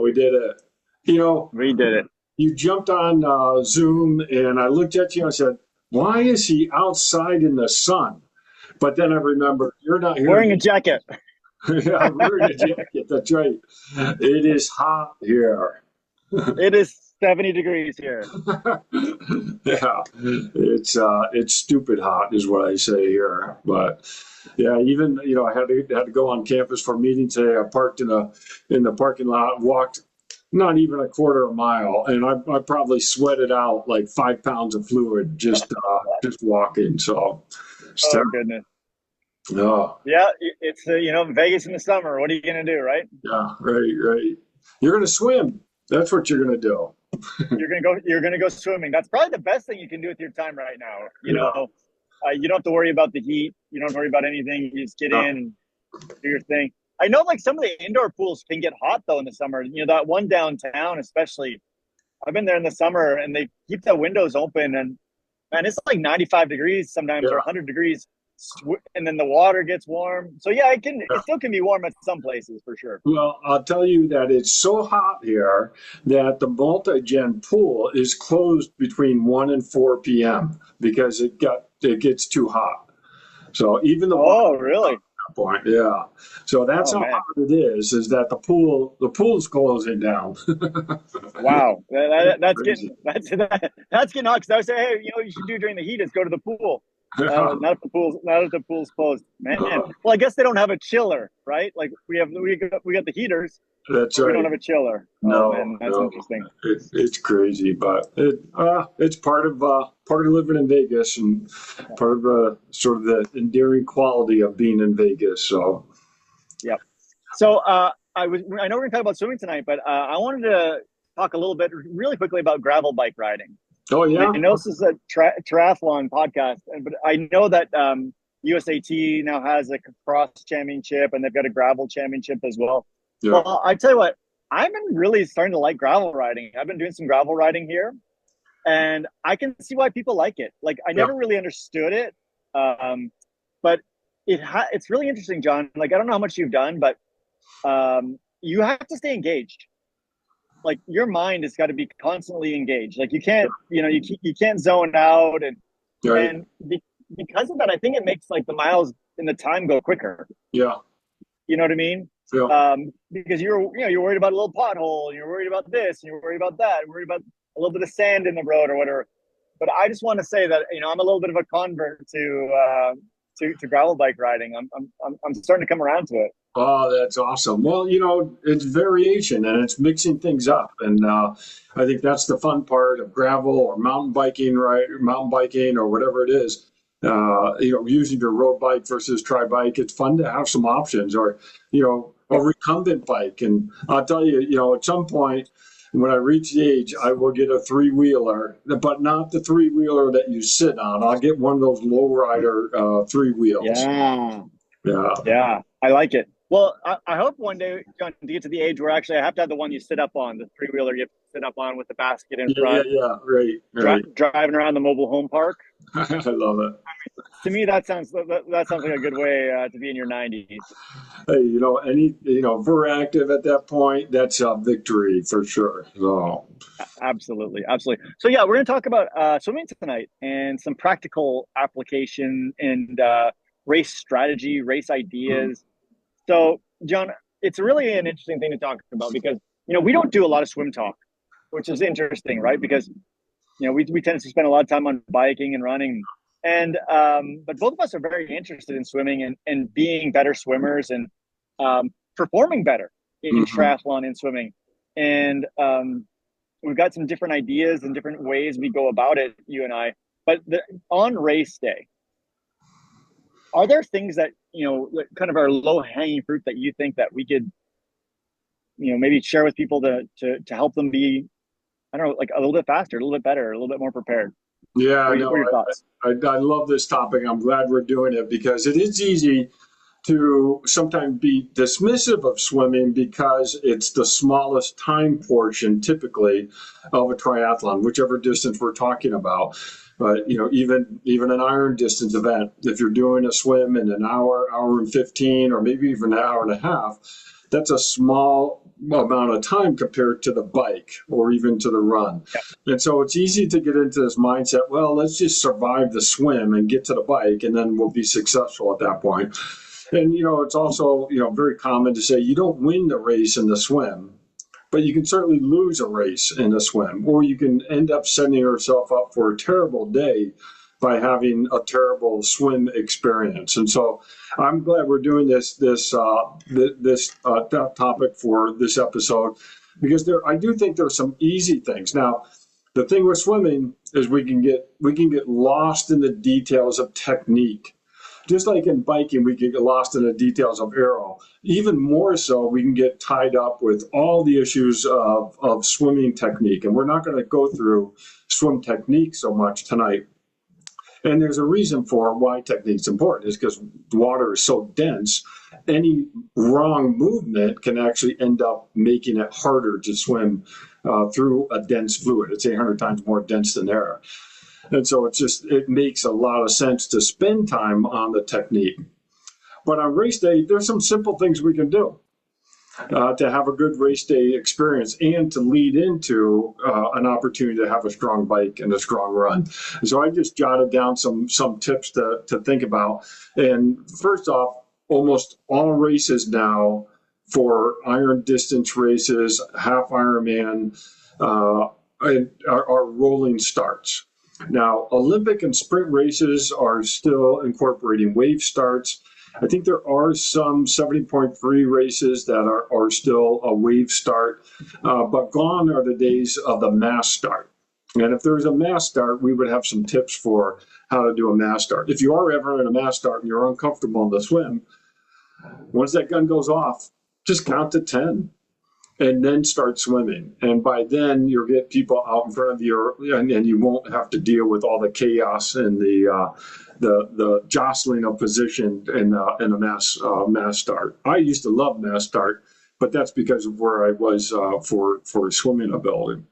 we did it. You know, We did it. you jumped on Zoom, and I looked at you and I said, "Why is he outside in the sun?" But then I remember you're not here. Wearing a jacket. Yeah, I'm wearing a jacket. That's right. It is hot here. It is 70 degrees here. Yeah, it's stupid hot is what I say here. But yeah, even I had to go on campus for a meeting today. I parked in the parking lot, walked not even a quarter of a mile, and I probably sweated out like 5 pounds of fluid just walking. So it's Oh, terrible. goodness. Oh, Yeah, it's, Vegas in the summer. What are you going to do, right? yeah, right, right. You're gonna swim. That's what you're gonna do. You're going to go swimming. That's probably the best thing you can do with your time right now. Yeah, You don't have to worry about the heat. You don't have to worry about anything. You just get yeah, in and do your thing. I know like some of the indoor pools can get hot though in the summer. That one downtown, especially. I've been there in the summer and they keep the windows open and man, it's like 95 degrees sometimes or yeah. 100 degrees and then the water gets warm. So yeah, it still can be warm at some places for sure. Well, I'll tell you that it's so hot here that the multi-gen pool is closed between 1 and 4 p.m. because it gets too hot. So even the water Oh, really? at that point, yeah. So that's Oh how man. hot it is that the pool's closing down. Wow. That's Crazy. getting that's getting hot because I was saying, hey, what you should do during the heat is go to the pool. Yeah. Not if the pool's closed. Man. Uh, Well, I guess they don't have a chiller, right? Like we got the heaters, that's but we don't right. have a chiller. Oh No, man, that's no, interesting. it's crazy, but it's part of living in Vegas and part of sort of the endearing quality of being in Vegas. So, Yep. So I know we're gonna talk about swimming tonight, but I wanted to talk a little bit really quickly about gravel bike riding. oh And yeah, I know this is a triathlon podcast, but I know that USAT now has a cross championship and they've got a gravel championship as well. yeah, Well, I tell you what, I've been really starting to like gravel riding. I've been doing some gravel riding here, and I can see why people like it. Like I yeah, never really understood it, but it's really interesting, John. Like I don't know how much you've done, but you have to stay engaged. Like your mind has got to be constantly engaged. Like you can't, you can't zone out, and right, and because of that, I think it makes like the miles and the time go quicker. yeah, You know what I mean? yeah. Because you're worried about a little pothole, and you're worried about this, and you're worried about that, and worried about a little bit of sand in the road or whatever. But I just want to say that I'm a little bit of a convert to gravel bike riding. I'm starting to come around to it. Oh, that's awesome. Well, it's variation and it's mixing things up, and I think that's the fun part of gravel or mountain biking, right? Mountain biking or whatever it is. Using your road bike versus tri bike. It's fun to have some options, or a Yep. recumbent bike. And I'll tell you, at some point when I reach the age, I will get a three wheeler, but not the three wheeler that you sit on. I'll get one of those low rider three wheels. Yeah. Yeah. Yeah, I like it. Well, I hope one day, John, to get to the age where actually I have to have the one you sit up on, the three wheeler you have to sit up on with the basket in Yeah, yeah, front, yeah. Right, right. driving around the mobile home park. I love it. To me, that sounds like a good way to be in your 90s. Hey, if we're active at that point, that's a victory for sure. So, Absolutely, absolutely. So yeah, we're going to talk about swimming tonight and some practical application and race strategy, race mm, ideas. So, John, it's really an interesting thing to talk about because we don't do a lot of swim talk, which is interesting, right? Because we tend to spend a lot of time on biking and running, and but both of us are very interested in swimming and being better swimmers and performing better in mhm. triathlon and swimming, and we've got some different ideas and different ways we go about it, you and I. But on race day, are there things that kind of are low hanging fruit that you think that we could maybe share with people to help them be, I don't know, like a little bit faster, a little bit better, a little bit more prepared? Yeah, What are no, your thoughts? I love this topic. I'm glad we're doing it because it is easy to sometimes be dismissive of swimming because it's the smallest time portion typically of a triathlon, whichever distance we're talking about. But even an iron distance event, if you're doing a swim in an hour, hour and 15, or maybe even an hour and a half, that's a small amount of time compared to the bike or even to the run. And so it's easy to get into this mindset, well, let's just survive the swim and get to the bike, and then we'll be successful at that point. And, it's also, very common to say you don't win the race in the swim, but you can certainly lose a race in a swim, or you can end up setting yourself up for a terrible day by having a terrible swim experience. And so I'm glad we're doing this topic for this episode, because I do think there's some easy things. Now, the thing with swimming is we can get lost in the details of technique. Just like in biking, we can get lost in the details of aero. Even more so, we can get tied up with all the issues of swimming technique. And we're not going to go through swim technique so much tonight. And there's a reason for why technique's important, is because water is so dense, any wrong movement can actually end up making it harder to swim through a dense fluid. It's 800 times more dense than air. And so it makes a lot of sense to spend time on the technique. But on race day, there's some simple things we can do to have a good race day experience and to lead into an opportunity to have a strong bike and a strong run. And so I just jotted down some tips to think about. And first off, almost all races now for iron distance races, half Ironman, are rolling starts. Now, Olympic and sprint races are still incorporating wave starts. I think there are some 70.3 races that are still a wave start, but gone are the days of the mass start. And if there's a mass start, we would have some tips for how to do a mass start. If you are ever in a mass start and you're uncomfortable in the swim, once that gun goes off, just count to 10. And then start swimming. And by then, you'll get people out in front of you, and you won't have to deal with all the chaos and the jostling of position in a mass start. I used to love mass start, but that's because of where I was for swimming ability.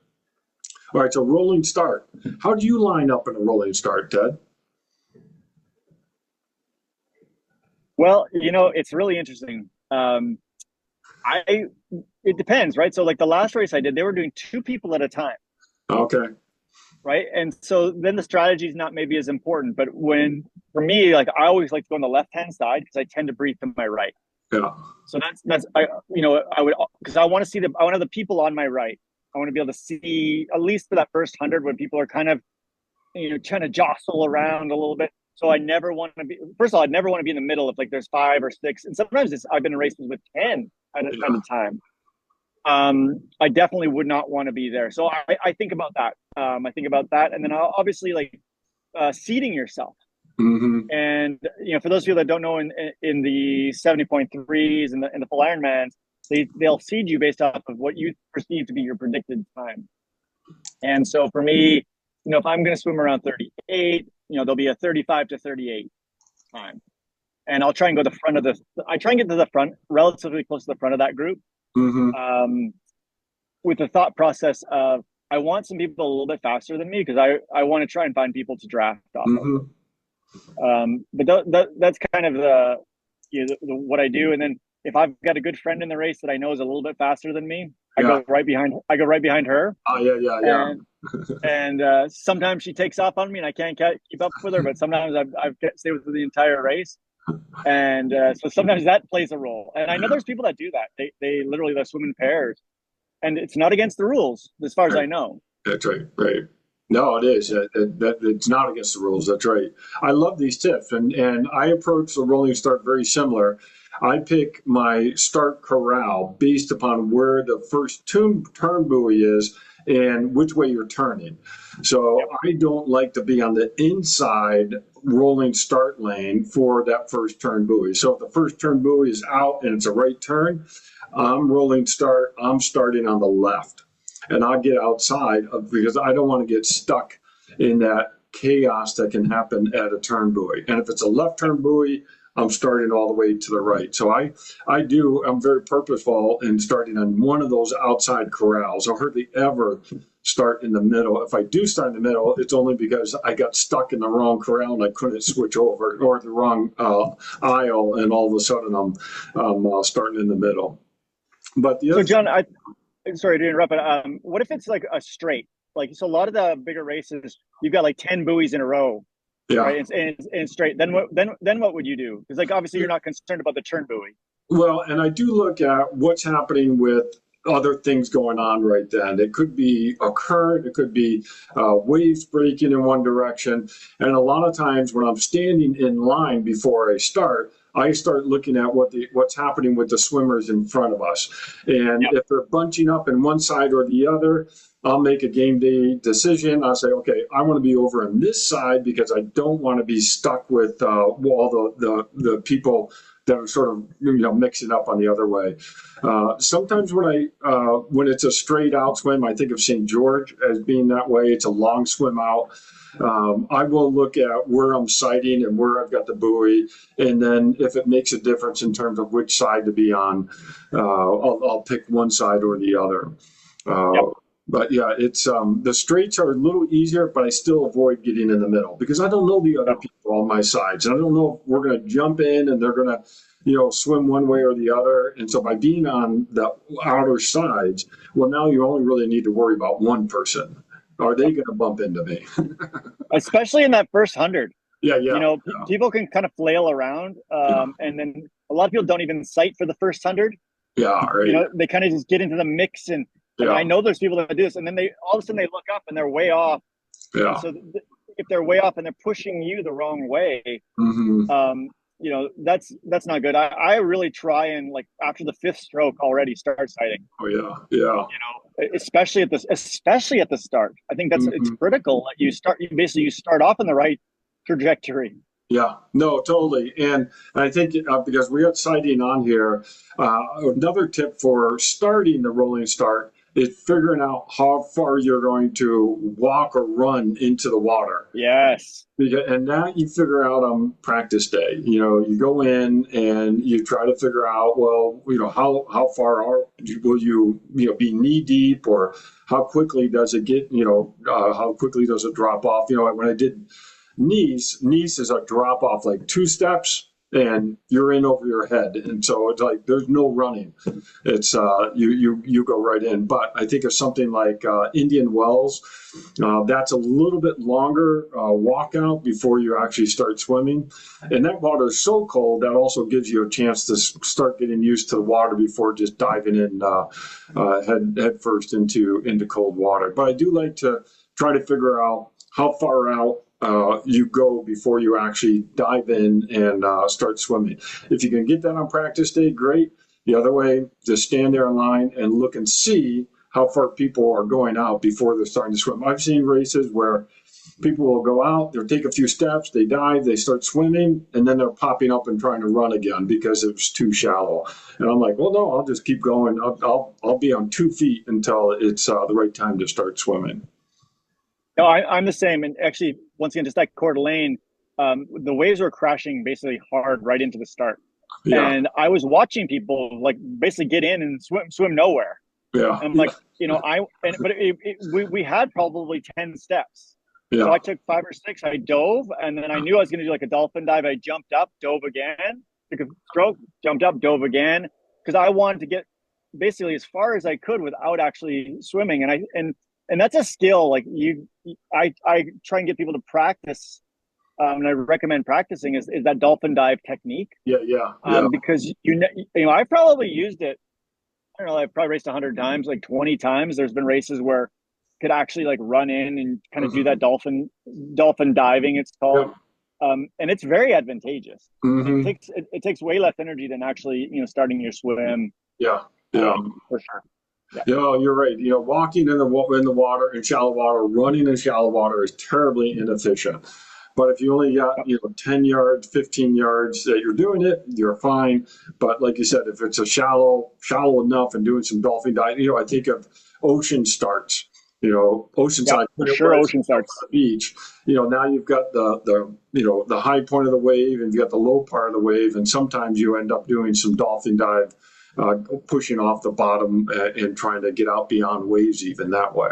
All right, so rolling start. How do you line up in a rolling start, Ted? Well, it's really interesting. It depends, right? So like the last race I did, they were doing 2 people at a time. Okay. Right. And so then the strategy is not maybe as important, but for me, like I always like to go on the left-hand side because I tend to breathe to my right. Yeah. So I would, because I want to have the people on my right. I want to be able to see at least for that first 100 when people are kind of, trying to jostle around a little bit. So I never want to be, first of all, I'd never want to be in the middle if like there's 5 or 6. And sometimes I've been in races with 10 at a time. I definitely would not want to be there. So I think about that. And then obviously like seating yourself. Mm-hmm. And, for those of you that don't know, in the 70.3s and the full Ironmans, they'll seed you based off of what you perceive to be your predicted time. And so for me, if I'm going to swim around 38, there'll be a 35 to 38 time. And I'll try and go I try and get to the front, relatively close to the front of that group. Mm-hmm. With the thought process of, I want some people a little bit faster than me because I want to try and find people to draft off of. But that's kind of what I do. And then if I've got a good friend in the race that I know is a little bit faster than me, I go right behind her. Oh, yeah. And sometimes she takes off on me and I can't keep up with her, but sometimes I've stayed with her the entire race. And so sometimes that plays a role. And I know there's people that do that. They literally swim in pairs. And it's not against the rules, as far as I know. That's right. No, it is. It's not against the rules. That's right. I love these tips. And I approach the rolling start very similar. I pick my start corral based upon where the first turn buoy is and which way you're turning. So I don't like to be on the inside rolling start lane for that first turn buoy. So if the first turn buoy is out and it's a right turn, I'm starting on the left. And I'll get outside because I don't want to get stuck in that chaos that can happen at a turn buoy. And if it's a left turn buoy, I'm starting all the way to the right. So I'm very purposeful in starting on one of those outside corrals. I hardly ever start in the middle. If I do start in the middle, it's only because I got stuck in the wrong corral and I couldn't switch over, or the wrong aisle, and all of a sudden I'm starting in the middle. But the So other John, thing, I sorry to interrupt, but what if it's like a straight? Like, so a lot of the bigger races, you've got like 10 buoys in a row, yeah. right? And straight. Then what would you do? Because like obviously you're not concerned about the turn buoy. Well, and I do look at what's happening with other things going on right then. It could be a current, it could be waves breaking in one direction. And a lot of times when I'm standing in line before I start looking at what's happening with the swimmers in front of us. And Yep. if they're bunching up in one side or the other, I'll make a game day decision. I'll say, okay, I want to be over on this side because I don't want to be stuck with all the people that are sort of mixing up on the other way. Sometimes when it's a straight out swim, I think of St. George as being that way. It's a long swim out. I will look at where I'm sighting and where I've got the buoy, and then if it makes a difference in terms of which side to be on, I'll pick one side or the other. Yep. But yeah, it's the straights are a little easier, but I still avoid getting in the middle because I don't know the other Yep. people on my sides, and I don't know if we're going to jump in and they're going to, swim one way or the other. And so by being on the outer sides, well, now you only really need to worry about one person. Are they going to bump into me? Especially in that first 100. Yeah, You yeah, know, yeah, people can kind of flail around, yeah, and then a lot of people don't even sight for the first 100. yeah, You right, know, they kind of just get into the mix, and I yeah, know there's people that do this, and then they all of a sudden they look up and they're way off, and yeah, so if they're way off and they're pushing you the wrong way, hmm, um, that's not good. I really try and like after the fifth stroke already start sighting. oh yeah, yeah, Especially at the start. I think it's hmm. critical that you start off in the right trajectory. Yeah, no, totally. And I think because we have sighting on here, another tip for starting the rolling start is figuring out how far you're going to walk or run into the water. Yes. And that you figure out on practice day. You go in and you try to figure out, well, how far will be knee deep, or how quickly does it get, how quickly does it drop off? When I did Nice is a drop off like 2 steps and you're in over your head. And so it's like there's no running. It's you go right in. But I think of something like Indian Wells, that's a little bit longer walkout before you actually start swimming. And that water is so cold that also gives you a chance to start getting used to the water before just diving in head first into cold water. But I do like to try to figure out how far out you go before you actually dive in and start swimming. If you can get that on practice day, great. The other way, just stand there in line and look and see how far people are going out before they're starting to swim. I've seen races where people will go out, they'll take a few steps, they dive, they start swimming, and then they're popping up and trying to run again because it was too shallow. And I'm like, well, no, I'll just keep going. I'll be on 2 feet until it's the right time to start swimming. No, I'm the same. And actually, once again, just like Coeur d'Alene, the waves were crashing basically hard right into the start. Yeah, And I was watching people like basically get in and swim nowhere. yeah, And I'm yeah, like, but we had probably 10 steps. So yeah. I took 5 or 6, I dove, and then I knew I was going to do like a dolphin dive. I jumped up, dove again, took a stroke, jumped up, dove again, because I wanted to get basically as far as I could without actually swimming. And that's a skill. Like I try and get people to practice, and I recommend practicing is that dolphin dive technique, Yeah, yeah, yeah. because I probably used it. I don't know. I've probably raced 100 times, like 20 times. There's been races where I could actually like run in and kind of do that Hmm. dolphin diving. It's Yeah. called, and it's very advantageous. It Hmm. takes it takes way less energy than actually starting your swim. Yeah. Yeah. For sure. Yeah. Yeah, you're right. Walking in the water in shallow water, running in shallow water is terribly inefficient. But if you only got, 10 yards, 15 yards that you're doing it, you're fine. But like you said, if it's a shallow enough and doing some dolphin diving, I think of ocean starts. Yep. Oceanside For when it sure. was Ocean up on starts. the beach. Now you've got the high point of the wave and you've got the low part of the wave, and sometimes you end up doing some dolphin dive, pushing off the bottom and trying to get out beyond waves even that way.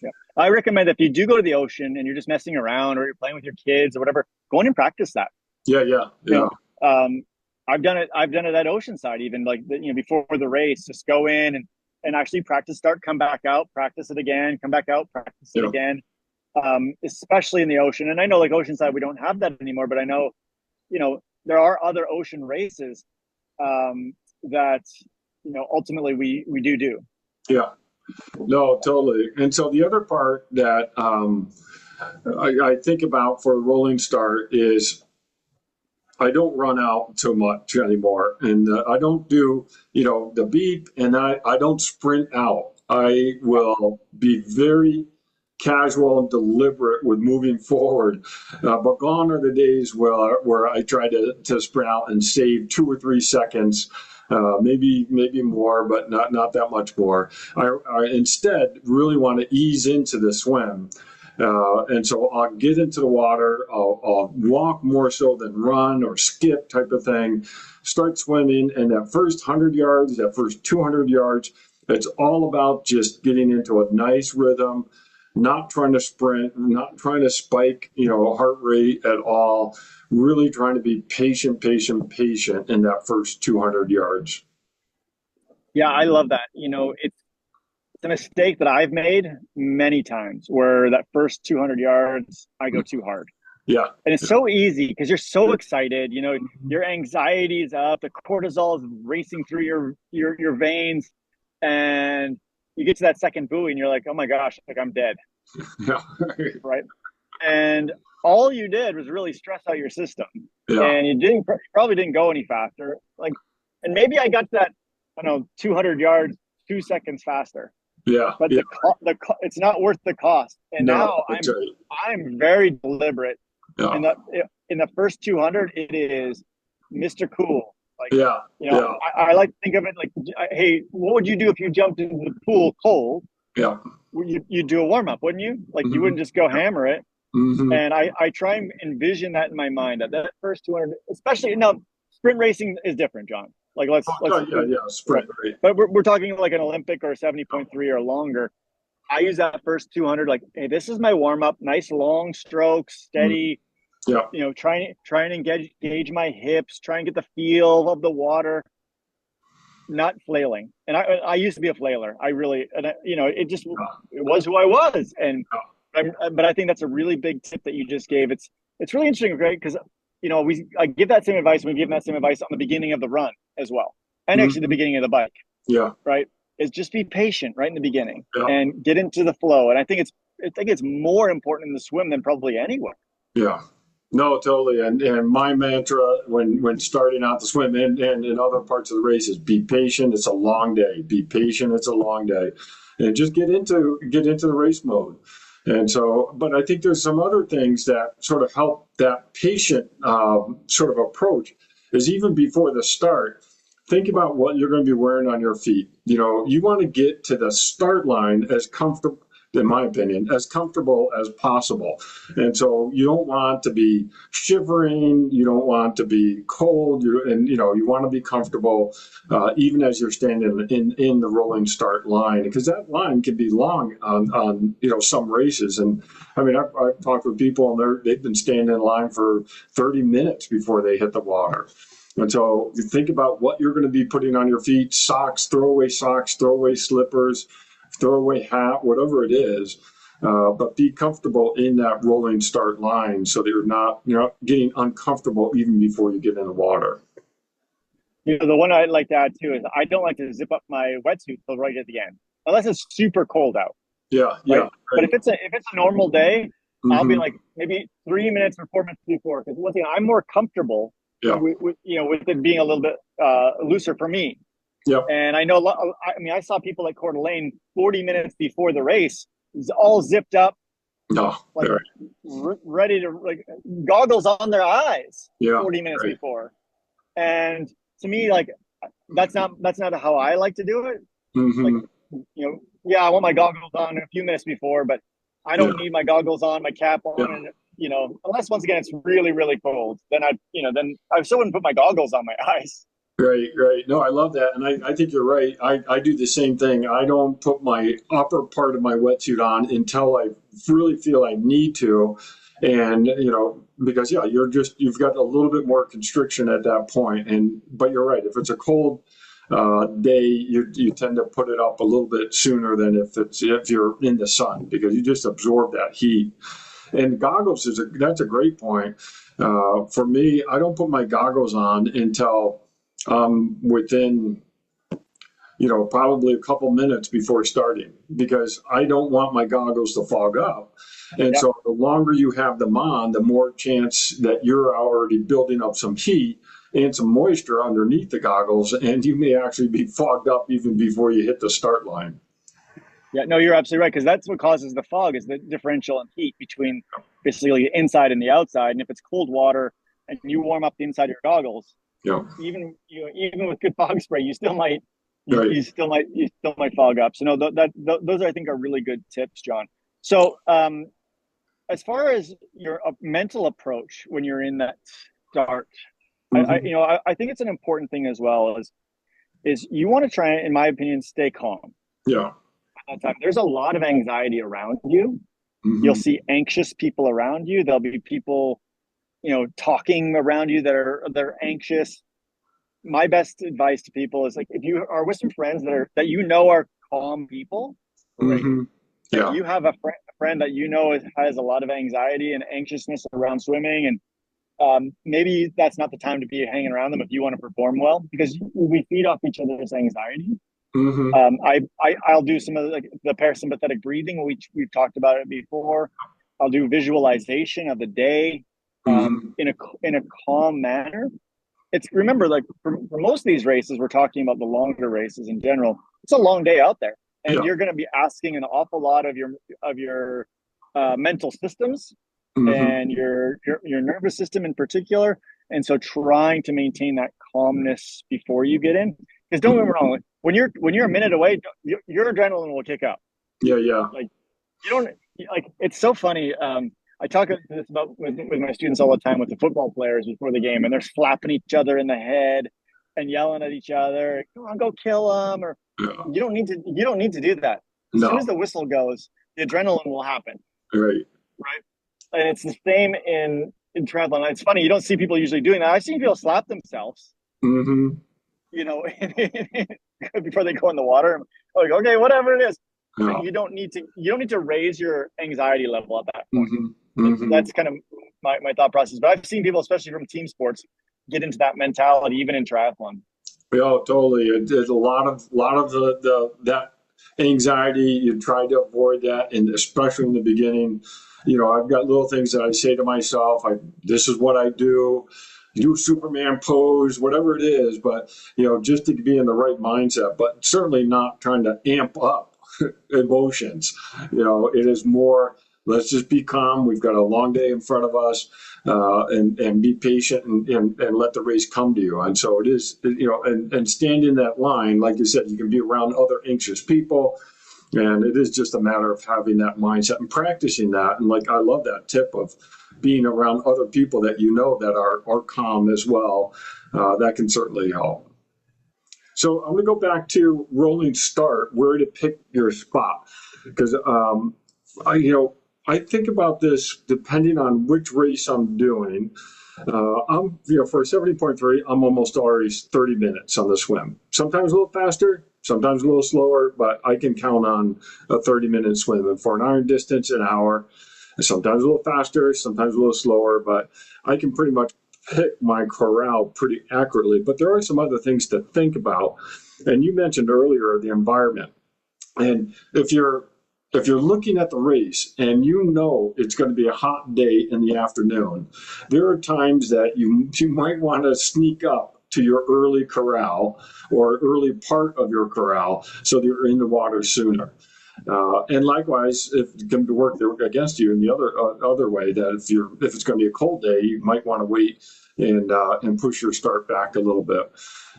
Yeah. I recommend if you do go to the ocean and you're just messing around or you're playing with your kids or whatever, go in and practice that. Yeah, yeah, You yeah. know, um, I've done it. I've done it at Oceanside, even like before the race, just go in and actually practice, start, come back out, practice it again, come back out, practice it Yeah. again. Especially in the ocean. And I know like Oceanside, we don't have that anymore, but I know, there are other ocean races that, ultimately we do. Yeah. No, totally. And so the other part that I think about for a rolling start is I don't run out too much anymore. And I don't do, the beep, and I don't sprint out. I will be very casual and deliberate with moving forward. But gone are the days where I try to sprint out and save 2 or 3 seconds, maybe more, but not that much more. I instead really want to ease into the swim. And so I'll get into the water. I'll walk more so than run or skip type of thing. Start swimming, and that first 100 yards, that first 200 yards, it's all about just getting into a nice rhythm, not trying to sprint, not trying to spike, heart rate at all. Really trying to be patient in that first 200 yards. Yeah, I love that. It's a mistake that I've made many times where that first 200 yards, I go too hard. Yeah. And it's so easy because you're so excited, your anxiety is up, the cortisol is racing through your veins, and you get to that second buoy and you're like, oh my gosh, like I'm dead. Yeah. Right. And all you did was really stress out your system. Yeah. And you probably didn't go any faster. And maybe I got to that, 200 yards, 2 seconds faster. Yeah. But yeah. It's not worth the cost. And now I'm very deliberate. Yeah. In the first 200, it is Mr. Cool. I like to think of it like, hey, what would you do if you jumped into the pool cold? Yeah. You'd do a warm up, wouldn't you? Like you wouldn't just go hammer it. Mm-hmm. And I try and envision that in my mind that first 200, especially now, sprint racing is different, John. Like let's sprint. Right. But we're talking like an Olympic or 70.3 or longer. I use that first 200 like, hey, this is my warm up, nice long strokes, steady. Yeah. Trying to gauge my hips, try and get the feel of the water, not flailing. And I used to be a flailer. I really, it was who I was. And but I think that's a really big tip that you just gave. It's really interesting, right? Because I give that same advice. We give that same advice on the beginning of the run as well, and actually the beginning of the bike. Yeah. Right. Is just be patient right in the beginning and get into the flow. And I think it's more important in the swim than probably anywhere. Yeah. No, totally. And my mantra when starting out the swim and in other parts of the race is be patient. It's a long day. Be patient. It's a long day, and just get into the race mode. And so, but I think there's some other things that sort of help that patient sort of approach is even before the start, think about what you're going to be wearing on your feet. You want to get to the start line as comfortable, in my opinion, as comfortable as possible. And so you don't want to be shivering, you don't want to be cold, you want to be comfortable even as you're standing in the rolling start line, because that line can be long on some races. And I mean, I've talked with people and they've been standing in line for 30 minutes before they hit the water. And so you think about what you're going to be putting on your feet: socks, throwaway slippers, throwaway hat, whatever it is, but be comfortable in that rolling start line so that you're not getting uncomfortable even before you get in the water. The one I'd like to add too is I don't like to zip up my wetsuit till right at the end, unless it's super cold out. Yeah, right? yeah. Right. But if it's a normal day, I'll be like maybe 3 minutes or 4 minutes before, because one thing I'm more comfortable with it being a little bit looser for me. Yeah. And I know, I saw people like Coeur d'Alene 40 minutes before the race, all zipped up, ready to, like, goggles on their eyes 40 minutes before. And to me, like, that's not how I like to do it. Like, I want my goggles on a few minutes before, but I don't need my goggles on, my cap on, and unless once again it's really, really cold, then I still wouldn't put my goggles on my eyes. Right. No, I love that. And I think you're right. I do the same thing. I don't put my upper part of my wetsuit on until I really feel I need to. And, because yeah, you've got a little bit more constriction at that point. But you're right. If it's a cold day, you tend to put it up a little bit sooner than if you're in the sun, because you just absorb that heat. And goggles that's a great point. For me, I don't put my goggles on until within probably a couple minutes before starting, because I don't want my goggles to fog up. And Yep. so the longer you have them on, the more chance that you're already building up some heat and some moisture underneath the goggles, and you may actually be fogged up even before you hit the start line. Yeah, no, you're absolutely right, because that's what causes the fog is the differential in heat between basically the inside and the outside. And if it's cold water and you warm up the inside of your goggles, Yeah. even with good fog spray, you still might Right. you still might fog up. So no, those I think are really good tips, John. So as far as your mental approach when you're in that start, Mm-hmm. I think it's an important thing as well is you want to try, in my opinion, stay calm Yeah. at that time. There's a lot of anxiety around you. You'll Mm-hmm. see anxious people around you. There'll be people, talking around you they're anxious. My best advice to people is, like, if you are with some friends that are calm people, great. Mm-hmm. If Yeah. you have a friend that has a lot of anxiety and anxiousness around swimming, and maybe that's not the time to be hanging around them if you want to perform well, because we feed off each other's anxiety. Mm-hmm. I'll do some of the parasympathetic breathing. We've talked about it before. I'll do visualization of the day Mm-hmm. in a calm manner. It's Remember, like, for most of these races, we're talking about the longer races in general. It's a long day out there, and Yeah. you're going to be asking an awful lot of your mental systems Mm-hmm. and your nervous system in particular. And so, trying to maintain that calmness before you get in, because don't get me wrong, when you're a minute away, your adrenaline will kick up. Yeah. Yeah. Like, you don't like. It's so funny. I talk this about with my students all the time with the football players before the game, and they're slapping each other in the head and yelling at each other. Come on, go kill them! Or Yeah. you don't need to do that. As soon as No. the whistle goes, the adrenaline will happen, Right. right? And it's the same in triathlon. It's funny, you don't see people usually doing that. I've seen people slap themselves, Mm-hmm. you know, before they go in the water. I'm like, okay, whatever it is, but Yeah. you don't need to raise your anxiety level at that point. Mm-hmm. Mm-hmm. That's kind of my thought process. But I've seen people, especially from team sports, get into that mentality even in triathlon. Yeah, totally. There's a lot of the that anxiety. You try to avoid that, and especially in the beginning. I've got little things that I say to myself. This is what I do. Do Superman pose, whatever it is, but just to be in the right mindset. But certainly not trying to amp up emotions. It is more. Let's just be calm. We've got a long day in front of us, and be patient, and let the race come to you. And so it is, and stand in that line. Like you said, you can be around other anxious people. And it is just a matter of having that mindset and practicing that. And like, I love that tip of being around other people that that are calm as well. That can certainly help. So I'm going to go back to rolling start, where to pick your spot, because I think about this depending on which race I'm doing. For 70.3, I'm almost always 30 minutes on the swim. Sometimes a little faster, sometimes a little slower, but I can count on a 30-minute swim. And for an iron distance, an hour, sometimes a little faster, sometimes a little slower, but I can pretty much pick my corral pretty accurately. But there are some other things to think about. And you mentioned earlier the environment. And if you're looking at the race and it's going to be a hot day in the afternoon, there are times that you might want to sneak up to your early corral or early part of your corral so that you're in the water sooner. And likewise, if it can work against you in the other way, that if it's going to be a cold day, you might want to wait and push your start back a little bit.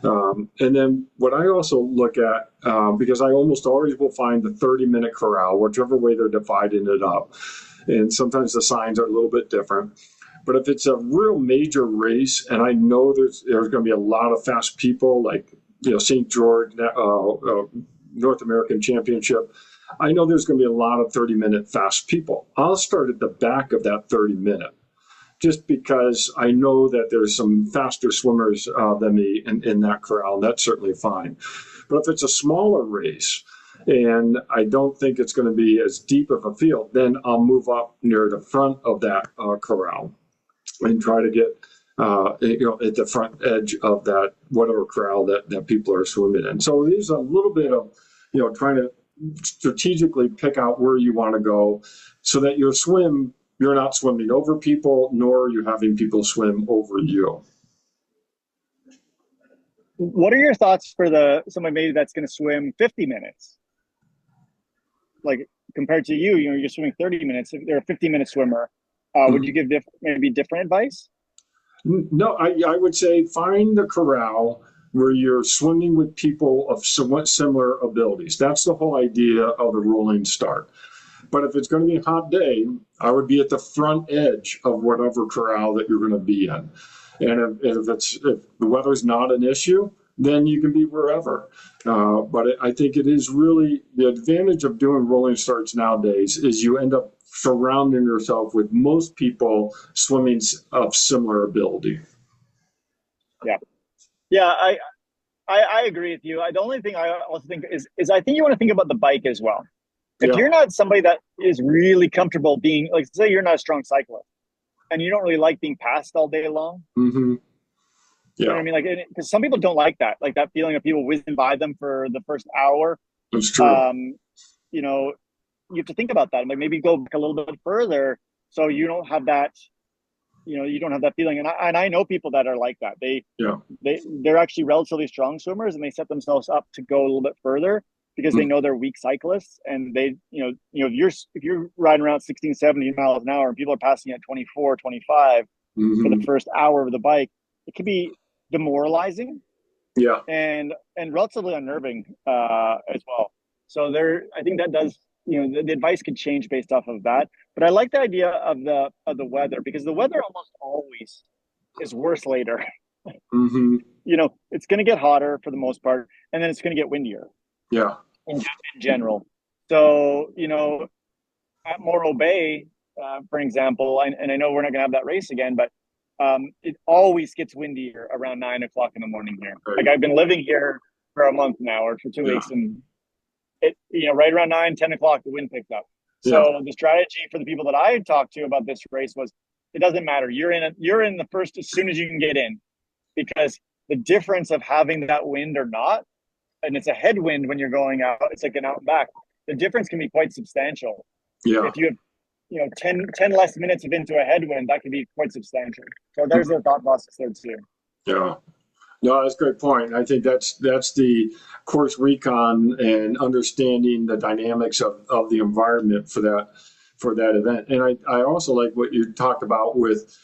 And then what I also look at, because I almost always will find the 30-minute corral, whichever way they're dividing it up. And sometimes the signs are a little bit different. But if it's a real major race, and I know there's going to be a lot of fast people, like St. George North American Championship, I know there's going to be a lot of 30-minute fast people. I'll start at the back of that 30-minute just because I know that there's some faster swimmers than me in that corral. That's certainly fine. But if it's a smaller race and I don't think it's going to be as deep of a field, then I'll move up near the front of that corral and try to get at the front edge of that whatever corral that people are swimming in. So there's a little bit of trying to strategically pick out where you want to go so that you're not swimming over people, nor are you having people swim over you. What are your thoughts for somebody maybe that's going to swim 50 minutes? Like compared to you're swimming 30 minutes. If they're a 50-minute swimmer, would you give maybe different advice? No, I would say find the corral where you're swimming with people of somewhat similar abilities. That's the whole idea of the rolling start. But if it's going to be a hot day, I would be at the front edge of whatever corral that you're going to be in. And if the weather's not an issue, then you can be wherever. But I think it is really the advantage of doing rolling starts nowadays is you end up surrounding yourself with most people swimming of similar ability. Yeah, I agree with you. The only thing I also think is I think you want to think about the bike as well. If you're not somebody that is really comfortable being, like, say you're not a strong cyclist and you don't really like being passed all day long. Mm-hmm. You know what I mean? Like, because some people don't like that feeling of people whizzing by them for the first hour. That's true. You have to think about that. Like maybe go back a little bit further so you don't have that, you don't have that feeling. And I know people that are like that. They're actually relatively strong swimmers and they set themselves up to go a little bit further because they know they're weak cyclists. And they, if you're riding around 16, 17 miles an hour and people are passing at 24, 25 for the first hour of the bike, it can be demoralizing. Yeah. And relatively unnerving as well. So I think that does, the advice could change based off of that. But I like the idea of the weather because the weather almost always is worse later. It's going to get hotter for the most part, and then it's going to get windier. Yeah. In general. So, at Morro Bay, for example, and I know we're not going to have that race again, but it always gets windier around 9 o'clock in the morning here. Right. Like I've been living here for a month now or for 2 weeks, and it, right around 9, 10 o'clock, the wind picked up. So the strategy for the people that I talked to about this race was, it doesn't matter. You're in the first as soon as you can get in, because the difference of having that wind or not, and it's a headwind when you're going out, it's like an out and back. The difference can be quite substantial. Yeah. If you have 10 less minutes of into a headwind, that can be quite substantial. So there's a thought process there too. Yeah. No, that's a great point. I think that's the course recon and understanding the dynamics of the environment for that event. And I also like what you talked about with,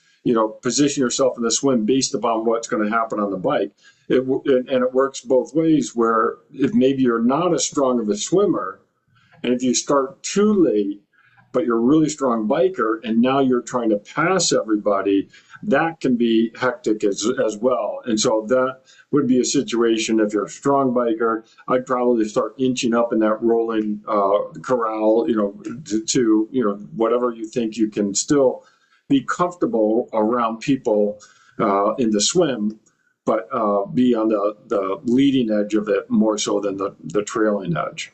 position yourself in the swim based upon what's going to happen on the bike. And it works both ways, where if maybe you're not as strong of a swimmer, and if you start too late, but you're a really strong biker, and now you're trying to pass everybody, that can be hectic as well. And so that would be a situation, if you're a strong biker, I'd probably start inching up in that rolling corral, to whatever you think you can still be comfortable around people in the swim, but be on the leading edge of it more so than the trailing edge.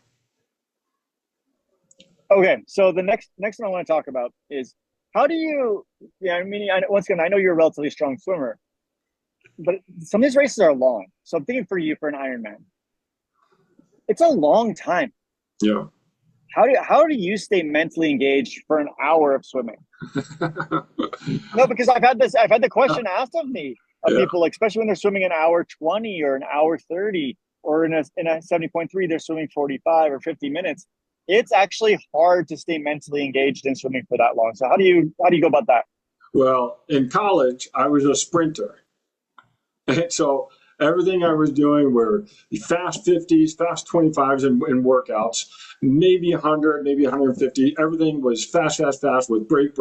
Okay, so the next thing I want to talk about is how do you? Once again, I know you're a relatively strong swimmer, but some of these races are long. So I'm thinking for you, for an Ironman, it's a long time. Yeah. How do you stay mentally engaged for an hour of swimming? No, because I've had the question asked of me of people, especially when they're swimming an hour 20 or an hour 30, or in a 70.3, they're swimming 45 or 50 minutes. It's actually hard to stay mentally engaged in swimming for that long. So how do you go about that? Well, in college, I was a sprinter. And so everything I was doing were fast 50s, fast 25s in workouts, maybe 100, maybe 150. Everything was fast with break.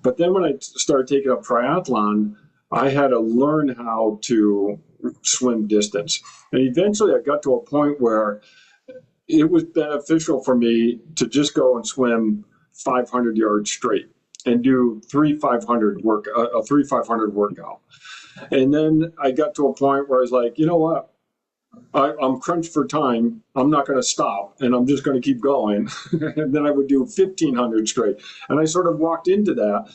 But then when I started taking up triathlon, I had to learn how to swim distance. And eventually I got to a point where it was beneficial for me to just go and swim 500 yards straight and do a 3 500 workout. And then I got to a point where I was like, you know what? I'm crunched for time. I'm not going to stop, and I'm just going to keep going. And then I would do 1,500 straight. And I sort of walked into that.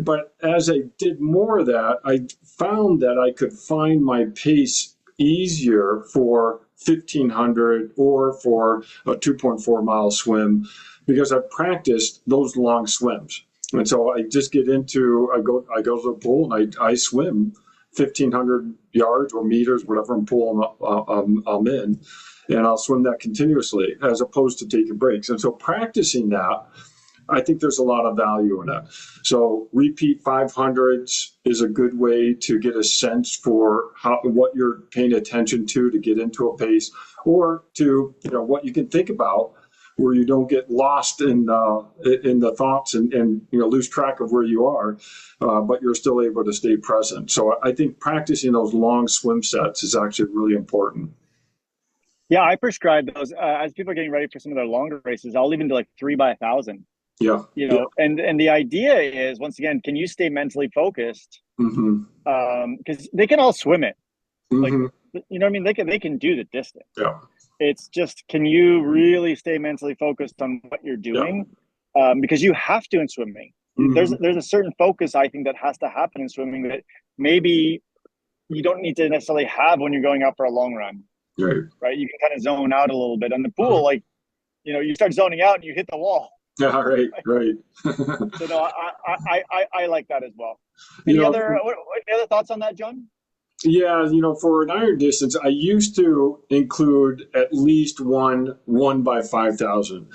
But as I did more of that, I found that I could find my pace easier for 1,500 or for a 2.4 mile swim because I practiced those long swims. And so I go to the pool and I swim 1,500 yards or meters, whatever pool I'm in, and I'll swim that continuously as opposed to taking breaks. And so practicing that, I think there's a lot of value in it. So repeat 500s is a good way to get a sense for what you're paying attention to get into a pace, or to what you can think about where you don't get lost in the thoughts and lose track of where you are, but you're still able to stay present. So I think practicing those long swim sets is actually really important. Yeah, I prescribe those as people are getting ready for some of their longer races. I'll even do like 3 by 1,000. Yeah, and the idea is, once again, can you stay mentally focused? Because they can all swim it, like you know what I mean. They can do the distance. Yeah. It's just, can you really stay mentally focused on what you're doing? Because you have to in swimming. There's a certain focus, I think, that has to happen in swimming that maybe you don't need to necessarily have when you're going out for a long run. Right? You can kind of zone out a little bit. On the pool, like, you start zoning out and you hit the wall. Yeah, right. So no, I like that as well. Any other thoughts on that, John? Yeah, for an iron distance, I used to include at least one by 5,000.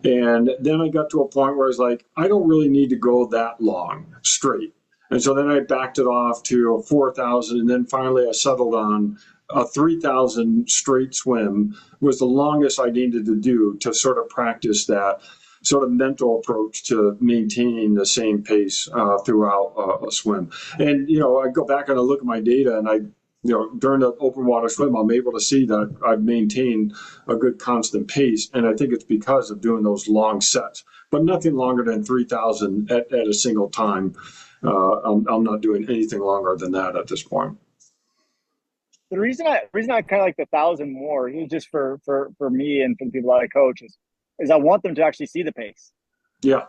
And then I got to a point where I was like, I don't really need to go that long straight. And so then I backed it off to 4,000. And then finally I settled on a 3,000 straight swim was the longest I needed to do to sort of practice that sort of mental approach to maintaining the same pace throughout a swim. And, I go back and I look at my data, and during the open water swim, I'm able to see that I've maintained a good constant pace. And I think it's because of doing those long sets, but nothing longer than 3,000 at a single time. I'm not doing anything longer than that at this point. The reason I kind of like the 1,000 more, just for me and for the people that I coach, is I want them to actually see the pace. Yeah.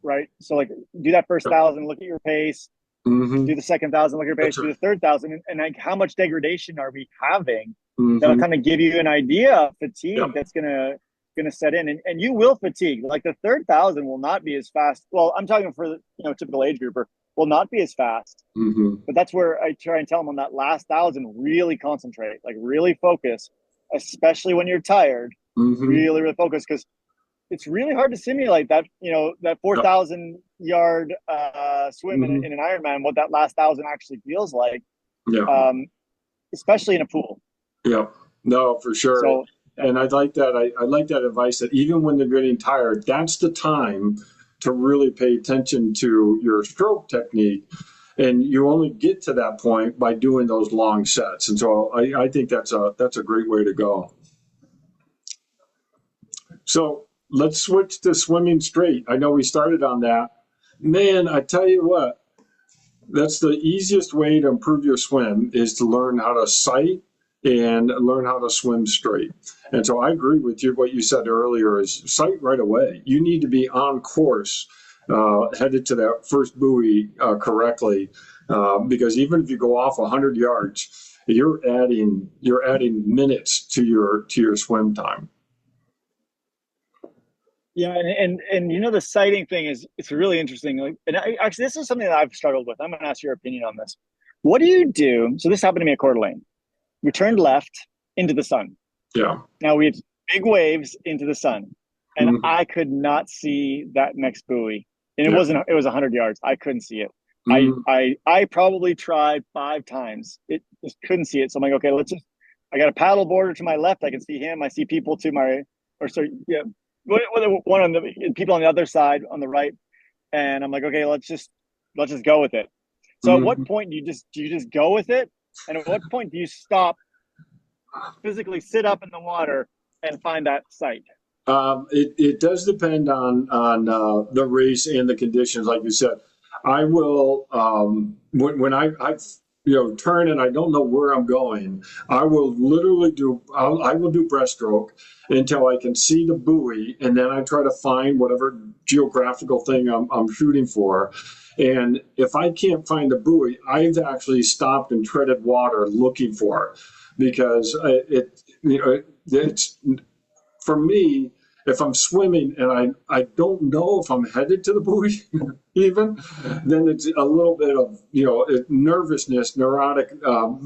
Right. So like, do that first 1,000, look at your pace. Do the second 1,000, look at your pace. Do the third 1,000, and like, how much degradation are we having? That'll kind of give you an idea of fatigue that's gonna set in, and you will fatigue. Like the third 1,000 will not be as fast. Well, I'm talking for the typical age grouper, will not be as fast. But that's where I try and tell them on that last 1,000, really concentrate, like really focus, especially when you're tired. Really, really focus, because it's really hard to simulate that, that 4,000 yard swim in an Ironman, what that last 1,000 actually feels like. Especially in a pool. Yeah, no, for sure. So, and I like that. I like that advice that even when they're getting tired, that's the time to really pay attention to your stroke technique. And you only get to that point by doing those long sets. And so I think that's a great way to go. So let's switch to swimming straight. I know we started on that. Man, I tell you what, that's the easiest way to improve your swim, is to learn how to sight and learn how to swim straight. And so I agree with you. What you said earlier is sight right away. You need to be on course, headed to that first buoy correctly, because even if you go off 100 yards, you're adding minutes to your swim time. Yeah, and the sighting thing it's really interesting. Like, and actually, this is something that I've struggled with. I'm going to ask your opinion on this. What do you do? So this happened to me at Coeur d'Alene. We turned left into the sun. Yeah. Now we had big waves into the sun, and I could not see that next buoy. And it wasn't. It was 100 yards. I couldn't see it. I probably tried 5 times. It just couldn't see it. So I'm like, okay, I got a paddle boarder to my left. I can see him. I see people to my, one on the people on the other side on the right, and I'm like, okay, let's just go with it. So at what point do you just go with it, and at what point do you stop, physically sit up in the water, and find that site? It does depend on the race and the conditions, like you said. I will when I turn and I don't know where I'm going. I will literally I will do breaststroke until I can see the buoy, and then I try to find whatever geographical thing I'm shooting for. And if I can't find the buoy, I've actually stopped and treaded water looking for it because it's for me, if I'm swimming and I don't know if I'm headed to the buoy, even, then it's a little bit of, nervousness, neurotic